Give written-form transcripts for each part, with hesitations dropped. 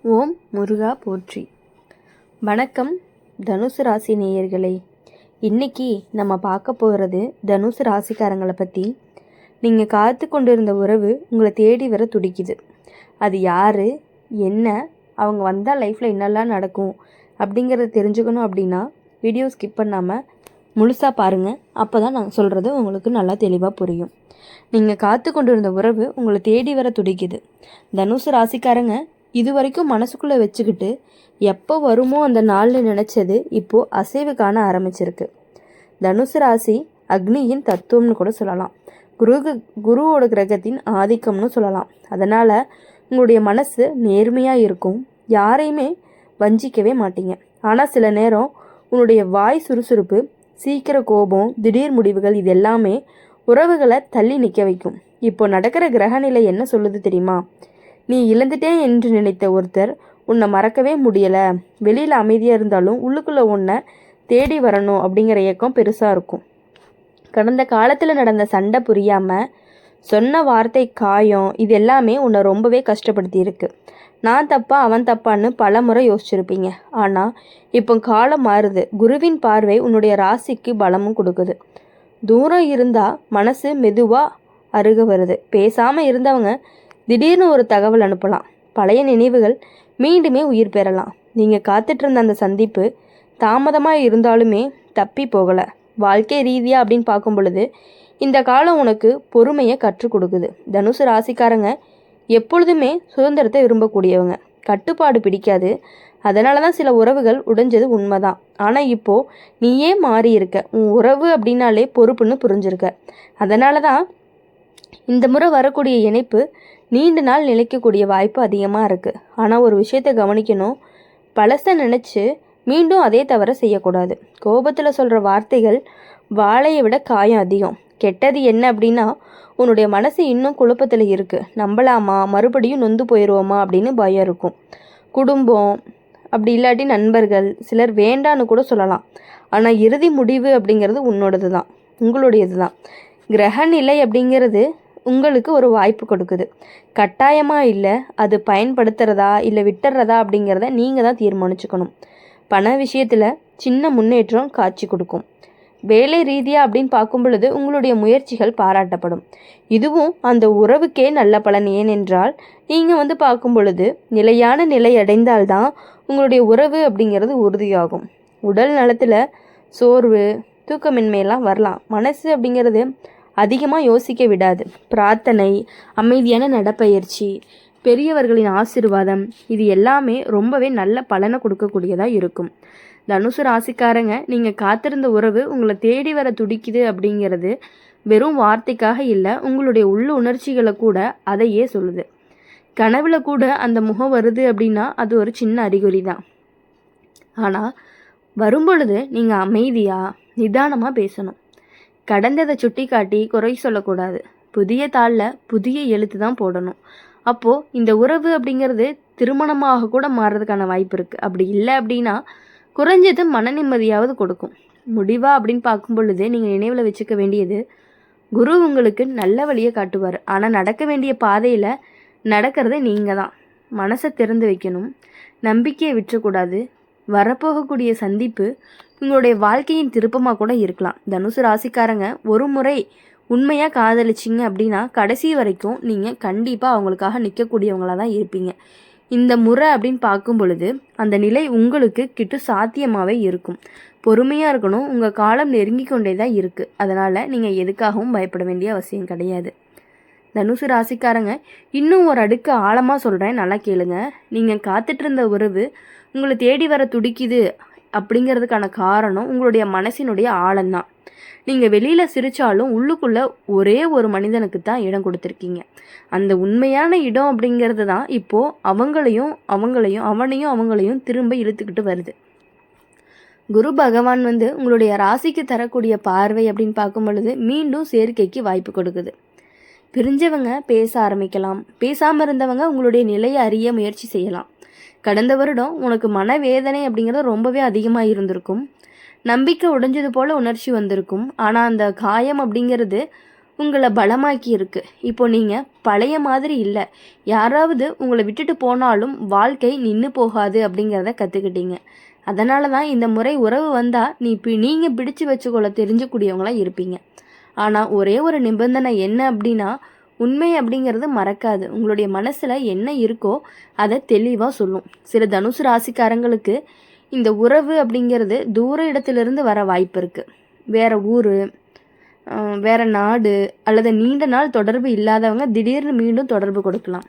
ஓம் முருகா போற்றி. வணக்கம் தனுசு ராசி நேயர்களே. இன்னைக்கு நம்ம பார்க்க போகிறது தனுசு ராசிக்காரங்களை பற்றி. நீங்கள் காத்து கொண்டிருந்த உறவு உங்களை தேடி வர துடிக்குது. அது யார், என்ன, அவங்க வந்தால் லைஃப்பில் என்னெல்லாம் நடக்கும் அப்படிங்கிறத தெரிஞ்சுக்கணும் அப்படின்னா வீடியோ ஸ்கிப் பண்ணாமல் முழுசாக பாருங்கள். அப்போ தான் நான் சொல்கிறது உங்களுக்கு நல்லா தெளிவாக புரியும். நீங்கள் காத்து கொண்டிருந்த உறவு உங்களை தேடி வர துடிக்குது. தனுசு ராசிக்காரங்க இது வரைக்கும் மனசுக்குள்ளே வச்சுக்கிட்டு எப்போ வருமோ அந்த நாள்னு நினச்சது இப்போது அசைவு காண ஆரம்பிச்சிருக்கு. தனுசு ராசி அக்னியின் தத்துவம்னு கூட சொல்லலாம். குருவோட கிரகத்தின் ஆதிக்கம்னு சொல்லலாம். அதனால் உங்களுடைய மனசு நேர்மையாக இருக்கும். யாரையுமே வஞ்சிக்கவே மாட்டீங்க. ஆனால் சில நேரம் உன்னுடைய வாய் சுறுசுறுப்பு, சீக்கிர கோபம், திடீர் முடிவுகள் இது எல்லாமே உறவுகளை தள்ளி நிற்க வைக்கும். இப்போ நடக்கிற கிரகநிலை என்ன சொல்லுது தெரியுமா? நீ இழந்துட்டேன் என்று நினைத்த ஒருத்தர் உன்னை மறக்கவே முடியலை. வெளியில் அமைதியாக இருந்தாலும் உள்ளுக்குள்ளே உன்னை தேடி வரணும் அப்படிங்கிற இயக்கம் பெருசாக இருக்கும். கடந்த காலத்தில் நடந்த சண்டை புரியாமல் சொன்ன வார்த்தை காயம் இது எல்லாமே உன்னை ரொம்பவே கஷ்டப்படுத்தி இருக்கு. நான் தப்பா அவன் தப்பான்னு பல முறை யோசிச்சிருப்பீங்க. ஆனால் இப்போ காலம் மாறுது. குருவின் பார்வை உன்னுடைய ராசிக்கு பலமும் கொடுக்குது. தூரம் இருந்தால் மனசு மெதுவாக அருக வருது. பேசாமல் இருந்தவங்க திடீர்னு ஒரு தகவல் அனுப்பலாம். பழைய நினைவுகள் மீண்டுமே உயிர் பெறலாம். நீங்கள் காத்துட்ருந்த அந்த சந்திப்பு தாமதமாக இருந்தாலுமே தப்பி போகலை. வாழ்க்கை ரீதியாக அப்படின்னு பார்க்கும் பொழுது இந்த காலம் உனக்கு பொறுமையை கற்றுக் கொடுக்குது. தனுசு ராசிக்காரங்க எப்பொழுதுமே சுதந்திரத்தை விரும்பக்கூடியவங்க. கட்டுப்பாடு பிடிக்காது. அதனால தான் சில உறவுகள் உடைஞ்சது உண்மைதான். ஆனால் இப்போது நீயே மாறி இருக்க. உன் உறவு அப்படின்னாலே பொறுப்புன்னு புரிஞ்சிருக்க. அதனால தான் இந்த முறை வரக்கூடிய இணைப்பு நீண்ட நாள் நிலைக்கக்கூடிய வாய்ப்பு அதிகமாக இருக்குது. ஆனால் ஒரு விஷயத்தை கவனிக்கணும். பழசை நினச்சி மீண்டும் அதே தவிர செய்யக்கூடாது. கோபத்தில் சொல்கிற வார்த்தைகள் வாழையை விட காயம் அதிகம். கெட்டது என்ன அப்படின்னா உன்னுடைய மனசு இன்னும் குழப்பத்தில் இருக்குது. நம்பலாமா, மறுபடியும் நொந்து போயிடுவோமா அப்படின்னு பயம் இருக்கும். குடும்பம் அப்படி இல்லாட்டி நண்பர்கள் சிலர் வேண்டான்னு கூட சொல்லலாம். ஆனால் இறுதி முடிவு அப்படிங்கிறது உன்னோடது தான், உங்களுடையது தான். கிரகநிலை அப்படிங்கிறது உங்களுக்கு ஒரு வாய்ப்பு கொடுக்குது. கட்டாயமாக இல்லை, அது பயன்படுத்துகிறதா இல்லை விட்டுறதா அப்படிங்கிறத நீங்கள் தான் தீர்மானிச்சுக்கணும். பண விஷயத்தில் சின்ன முன்னேற்றம் காட்சி கொடுக்கும். வேலை ரீதியாக அப்படின்னு பார்க்கும் பொழுது உங்களுடைய முயற்சிகள் பாராட்டப்படும். இதுவும் அந்த உறவுக்கே நல்ல பலன். ஏனென்றால் நீங்கள் பார்க்கும் பொழுது நிலையான நிலை அடைந்தால்தான் உங்களுடைய உறவு அப்படிங்கிறது உறுதியாகும். உடல் நலத்தில் சோர்வு, தூக்கமின்மையெல்லாம் வரலாம். மனசு அப்படிங்கிறது அதிகமாக யோசிக்க விடாது. பிரார்த்தனை, அமைதியான நடப்பயிற்சி, பெரியவர்களின் ஆசீர்வாதம் இது எல்லாமே ரொம்பவே நல்ல பலனை கொடுக்கக்கூடியதாக இருக்கும். தனுசு ராசிக்காரங்க நீங்கள் காத்திருந்த உறவு உங்களை தேடி வர துடிக்குது அப்படிங்கிறது வெறும் வார்த்தைக்காக இல்லை, உங்களுடைய உள்ள உணர்ச்சிகளை கூட அதையே சொல்லுது. கனவுல கூட அந்த முகம் வருது அப்படின்னா அது ஒரு சின்ன அறிகுறி தான். ஆனால் வரும்பொழுது நீங்கள் அமைதியாக நிதானமாக பேசணும். கடந்ததை சுட்டி காட்டி குறை சொல்லக்கூடாது. புதிய தாளில் புதிய எழுத்து தான் போடணும். அப்போது இந்த உறவு அப்படிங்கிறது திருமணமாக கூட மாறுறதுக்கான வாய்ப்பு இருக்குது. அப்படி இல்லை அப்படின்னா குறைஞ்சது மன நிம்மதியாவது கொடுக்கும். முடிவா அப்படின்னு பார்க்கும் பொழுது நீங்கள் நினைவில் வச்சுக்க வேண்டியது, குரு உங்களுக்கு நல்ல வழியை காட்டுவார். ஆனால் நடக்க வேண்டிய பாதையில் நடக்கிறது நீங்கள் தான். மனசை திறந்து வைக்கணும். நம்பிக்கையை விட்டுறக்கூடாது. வரப்போகக்கூடிய சந்திப்பு உங்களுடைய வாழ்க்கையின் திருப்பமாக கூட இருக்கலாம். தனுசு ராசிக்காரங்க ஒரு முறை உண்மையாக காதலிச்சிங்க அப்படின்னா கடைசி வரைக்கும் நீங்கள் கண்டிப்பாக அவங்களுக்காக நிற்கக்கூடியவங்களாக தான் இருப்பீங்க. இந்த முறை அப்படின்னு பார்க்கும் பொழுது அந்த நிலை உங்களுக்கு கிட்ட சாத்தியமாகவே இருக்கும். பொறுமையாக இருக்கணும். உங்கள் காலம் நெருங்கி கொண்டே தான் இருக்குது. அதனால் நீங்கள் எதுக்காகவும் பயப்பட வேண்டிய அவசியம் கிடையாது. தனுசு ராசிக்காரங்க இன்னும் ஒரு அடுக்கு ஆழமாக சொல்கிறேன், நல்லா கேளுங்க. நீங்கள் காத்துட்ருந்த உறவு உங்களை தேடி வர துடிக்குது அப்படிங்கிறதுக்கான காரணம் உங்களுடைய மனசினுடைய ஆழம்தான். நீங்கள் வெளியில் சிரித்தாலும் உள்ளுக்குள்ளே ஒரே ஒரு மனிதனுக்கு தான் இடம் கொடுத்துருக்கீங்க. அந்த உண்மையான இடம் அப்படிங்கிறது தான் இப்போது அவனையும் திரும்ப இழுத்துக்கிட்டு வருது. குரு பகவான் உங்களுடைய ராசிக்கு தரக்கூடிய பார்வை அப்படின்னு பார்க்கும் பொழுது மீண்டும் சேர்க்கைக்கு வாய்ப்பு கொடுக்குது. பிரிஞ்சவங்க பேச ஆரம்பிக்கலாம். பேசாமல் இருந்தவங்க உங்களுடைய நிலையை அறிய முயற்சி செய்யலாம். கடந்த வருடம் உனக்கு மனவேதனை அப்படிங்கிறது ரொம்பவே அதிகமாக இருந்திருக்கும். நம்பிக்கை உடைஞ்சது போல் உணர்ச்சி வந்திருக்கும். ஆனால் அந்த காயம் அப்படிங்கிறது உங்களை பலமாக்கி இருக்கு. இப்போ நீங்கள் பழைய மாதிரி இல்லை. யாராவது உங்களை விட்டுட்டு போனாலும் வாழ்க்கை நின்று போகாது அப்படிங்கிறத கற்றுக்கிட்டீங்க. அதனால தான் இந்த முறை உறவு வந்தால் நீங்கள் பிடிச்சு வச்சுக்கொள்ள தெரிஞ்சக்கூடியவங்களாக இருப்பீங்க. ஆனால் ஒரே ஒரு நிபந்தனை என்ன அப்படின்னா, உண்மை அப்படிங்கிறது மறக்காது. உங்களுடைய மனசில் என்ன இருக்கோ அதை தெளிவாக சொல்லும். சில தனுசு ராசிக்காரங்களுக்கு இந்த உறவு அப்படிங்கிறது தூர இடத்துலேருந்து வர வாய்ப்பு இருக்குது. வேறு ஊர், வேறு நாடு அல்லது நீண்ட நாள் தொடர்பு இல்லாதவங்க திடீர்னு மீண்டும் தொடர்பு கொடுக்கலாம்.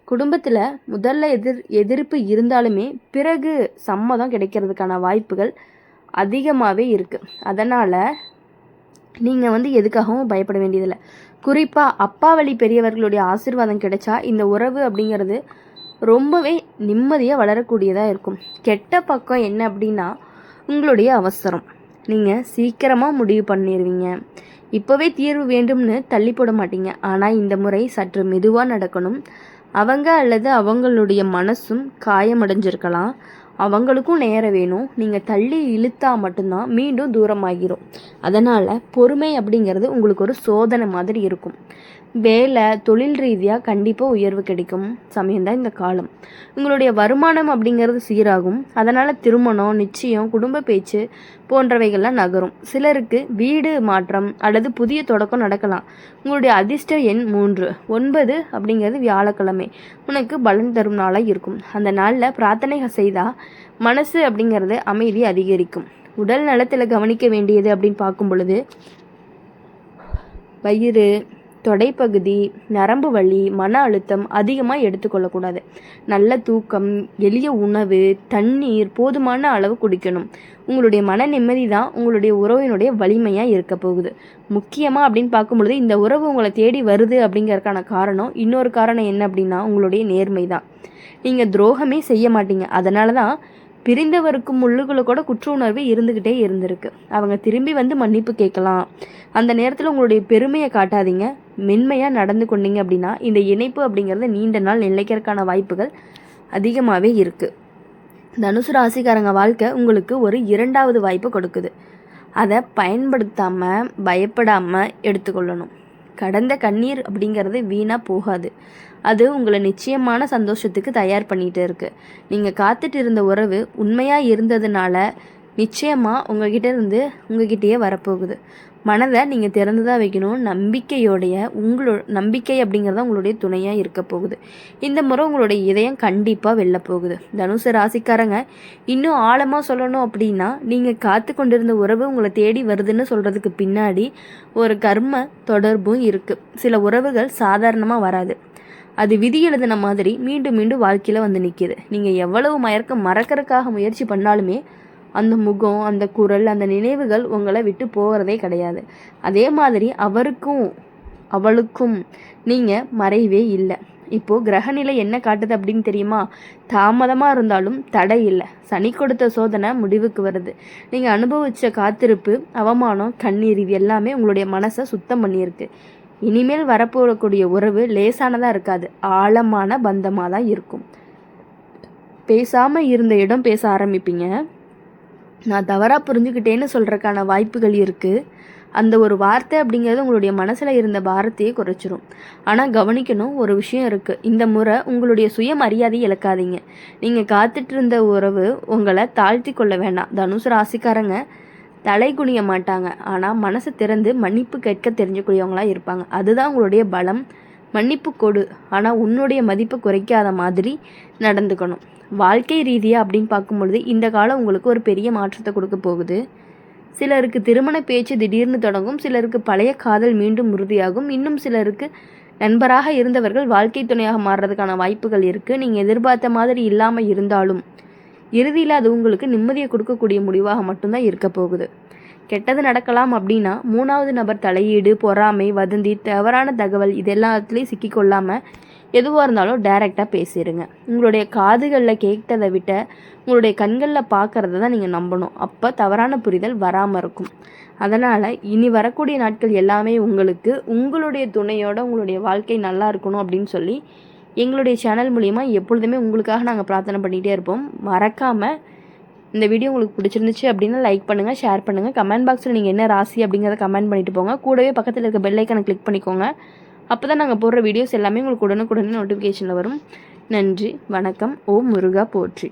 குடும்பத்தில் முதல்ல எதிர்ப்பு இருந்தாலுமே பிறகு சம்மதம் கிடைக்கிறதுக்கான வாய்ப்புகள் அதிகமாகவே இருக்குது. அதனால் நீங்கள் எதுக்காகவும் பயப்பட வேண்டியதில்லை. குறிப்பாக அப்பா வழி பெரியவர்களுடைய ஆசீர்வாதம் கிடைச்சா இந்த உறவு அப்படிங்கிறது ரொம்பவே நிம்மதியாக வளரக்கூடியதாக இருக்கும். கெட்ட பக்கம் என்ன அப்படின்னா, உங்களுடைய அவசரம். நீங்கள் சீக்கிரமாக முடிவு பண்ணிடுவீங்க. இப்போவே தீர்வு வேண்டும்னு தள்ளி போட மாட்டீங்க. ஆனால் இந்த முறை சற்று மெதுவாக நடக்கணும். அவங்க அல்லது அவங்களுடைய மனசும் காயமடைஞ்சிருக்கலாம். அவங்களுக்கும் நேரம் வேணும். நீங்கள் தள்ளி இழுத்தா மட்டும்தான் மீண்டும் தூரமாகிரும். அதனால் பொறுமை அப்படிங்கிறது உங்களுக்கு ஒரு சோதனை மாதிரி இருக்கும். வேலை, தொழில் ரீதியாக கண்டிப்பாக உயர்வு கிடைக்கும் சமயம்தான் இந்த காலம். உங்களுடைய வருமானம் அப்படிங்கிறது சீராகும். அதனால் திருமணம், நிச்சயம், குடும்ப பேச்சு போன்றவைகள்லாம் நகரும். சிலருக்கு வீடு மாற்றம் அல்லது புதிய தொடக்கம் நடக்கலாம். உங்களுடைய அதிர்ஷ்ட எண் 3. 9 அப்படிங்கிறது வியாழக்கிழமை உனக்கு பலன் தரும் நாளாக இருக்கும். அந்த நாளில் பிரார்த்தனைகள் செய்தால் மனசு அப்படிங்கிறது அமைதி அதிகரிக்கும். உடல் நலத்தில் கவனிக்க வேண்டியது அப்படின்னு பார்க்கும் பொழுது, வயிறு, தொடைப்பகுதி, நரம்பு வலி, மன அழுத்தம் அதிகமாக எடுத்துக்கொள்ளக்கூடாது. நல்ல தூக்கம், எளிய உணவு, தண்ணீர் போதுமான அளவு குடிக்கணும். உங்களுடைய மன நிம்மதி தான் உங்களுடைய உறவினுடைய வலிமையாக இருக்க போகுது. முக்கியமாக அப்படின்னு பார்க்கும்பொழுது இந்த உறவு உங்களை தேடி வருது அப்படிங்கிறதுக்கான காரணம், இன்னொரு காரணம் என்ன அப்படின்னா உங்களுடைய நேர்மை தான். நீங்கள் துரோகமே செய்ய மாட்டீங்க. அதனால தான் பிரிந்தவருக்கும் உள்ளுக்குள்ள கூட குற்ற உணர்வு இருந்துக்கிட்டே இருந்திருக்கு. அவங்க திரும்பி மன்னிப்பு கேட்கலாம். அந்த நேரத்தில் உங்களுடைய பெருமையை காட்டாதீங்க. மென்மையாக நடந்து கொண்டீங்க அப்படின்னா இந்த இணைப்பு அப்படிங்கிறது நீண்ட நாள் நிலைக்கிறதுக்கான வாய்ப்புகள் அதிகமாகவே இருக்குது. தனுசு ராசிக்காரங்க வாழ்க்கை உங்களுக்கு ஒரு 2வது வாய்ப்பு கொடுக்குது. அதை பயன்படுத்தாமல் பயப்படாமல் எடுத்துக்கொள்ளணும். கடந்த கண்ணீர் அப்படிங்கிறது வீணாக போகாது. அது உங்களை நிச்சயமான சந்தோஷத்துக்கு தயார் பண்ணிகிட்டு இருக்குது. நீங்கள் காத்துட்டு இருந்த உறவு உண்மையாக இருந்ததுனால நிச்சயமாக உங்ககிட்டயே வரப்போகுது. மனதை நீங்கள் திறந்து தான் வைக்கணும். நம்பிக்கை அப்படிங்கிறத உங்களுடைய துணையாக இருக்க போகுது. இந்த முறை உங்களுடைய இதயம் கண்டிப்பாக வெளில போகுது. தனுசு ராசிக்காரங்க இன்னும் ஆழமாக சொல்லணும் அப்படின்னா, நீங்கள் காத்து கொண்டிருந்த உறவு உங்களை தேடி வருதுன்னு சொல்கிறதுக்கு பின்னாடி ஒரு கர்ம தொடர்பும் இருக்குது. சில உறவுகள் சாதாரணமாக வராது. அது விதி எழுதின மாதிரி மீண்டும் மீண்டும் வாழ்க்கையில் நிற்கிது. நீங்கள் எவ்வளவு மறக்கிறதுக்காக முயற்சி பண்ணாலுமே அந்த முகம், அந்த குரல், அந்த நினைவுகள் உங்களை விட்டு போகிறதே கிடையாது. அதே மாதிரி அவளுக்கும் நீங்கள் மறைவே இல்லை. இப்போது கிரகநிலை என்ன காட்டுது அப்படின்னு தெரியுமா? தாமதமாக இருந்தாலும் தடை இல்லை. சனி கொடுத்த சோதனை முடிவுக்கு வருது. நீங்கள் அனுபவித்த காத்திருப்பு, அவமானம், கண்ணீர் இது எல்லாமே உங்களுடைய மனசை சுத்தம் பண்ணியிருக்கு. இனிமேல் வரப்போகக்கூடிய உறவு லேசானதாக இருக்காது. ஆழமான பந்தமாக தான் இருக்கும். பேசாமல் இருந்த இடம் பேச ஆரம்பிப்பீங்க. நான் தவறாக புரிஞ்சுக்கிட்டேன்னு சொல்கிறதுக்கான வாய்ப்புகள் இருக்குது. அந்த ஒரு வார்த்தை அப்படிங்கிறது உங்களுடைய மனசில் இருந்த பாரத்தையே குறைச்சிரும். ஆனால் கவனிக்கணும், ஒரு விஷயம் இருக்குது. இந்த முறை உங்களுடைய சுயமரியாதையை இழக்காதீங்க. நீங்கள் காத்துட்டு இருந்த உறவு உங்களை தாழ்த்தி கொள்ள வேண்டாம். தனுசு ராசிக்காரங்க தலை குனிய மாட்டாங்க. ஆனால் மனசை திறந்து மன்னிப்பு கேட்க தெரிஞ்சக்கூடியவங்களாக இருப்பாங்க. அதுதான் உங்களுடைய பலம். மன்னிப்பு கொடு, ஆனால் உன்னுடைய மதிப்பை குறைக்காத மாதிரி நடந்துக்கணும். வாழ்க்கை ரீதியாக அப்படின்னு பார்க்கும்பொழுது இந்த காலம் உங்களுக்கு ஒரு பெரிய மாற்றத்தை கொடுக்க போகுது. சிலருக்கு திருமண பேச்சு திடீர்னு தொடங்கும். சிலருக்கு பழைய காதல் மீண்டும் உறுதியாகும். இன்னும் சிலருக்கு நண்பராக இருந்தவர்கள் வாழ்க்கை துணையாக மாறுறதுக்கான வாய்ப்புகள் இருக்குது. நீங்கள் எதிர்பார்த்த மாதிரி இல்லாமல் இருந்தாலும் இறுதியில் அது உங்களுக்கு நிம்மதியை கொடுக்கக்கூடிய முடிவாக மட்டும்தான் இருக்க போகுது. கெட்டது நடக்கலாம் அப்படின்னா 3வது நபர் தலையீடு, பொறாமை, வதந்தி, தவறான தகவல் இது எல்லாத்துலேயும் சிக்கிக்கொள்ளாமல் எதுவாக இருந்தாலும் டைரெக்டாக பேசிடுங்க. உங்களுடைய காதுகளில் கேட்டதை விட்ட உங்களுடைய கண்களில் பார்க்குறத தான் நீங்கள் நம்பணும். அப்போ தவறான புரிதல் வராமல் இருக்கும். அதனால் இனி வரக்கூடிய நாட்கள் எல்லாமே உங்களுக்கு உங்களுடைய துணையோட உங்களுடைய வாழ்க்கை நல்லா இருக்கணும் அப்படின்னு சொல்லி எங்களுடைய சேனல் மூலிமா எப்பொழுதுமே உங்களுக்காக நாங்கள் பிரார்த்தனை பண்ணிகிட்டே இருப்போம். மறக்காமல் இந்த வீடியோ உங்களுக்கு பிடிச்சிருந்துச்சு அப்படின்னா லைக் பண்ணுங்கள், ஷேர் பண்ணுங்கள். கமெண்ட் பாக்ஸில் நீங்கள் என்ன ராசி அப்படிங்கிறத கமெண்ட் பண்ணிட்டு போங்க. கூடவே பக்கத்தில் இருக்க பெல் ஐக்கானை கிளிக் பண்ணிக்கோங்க. அப்போ தான் நாங்கள் போடுற வீடியோஸ் எல்லாமே உங்களுக்கு உடனுக்குடனே நோட்டிஃபிகேஷனில் வரும். நன்றி, வணக்கம். ஓம் முருகா போற்றி.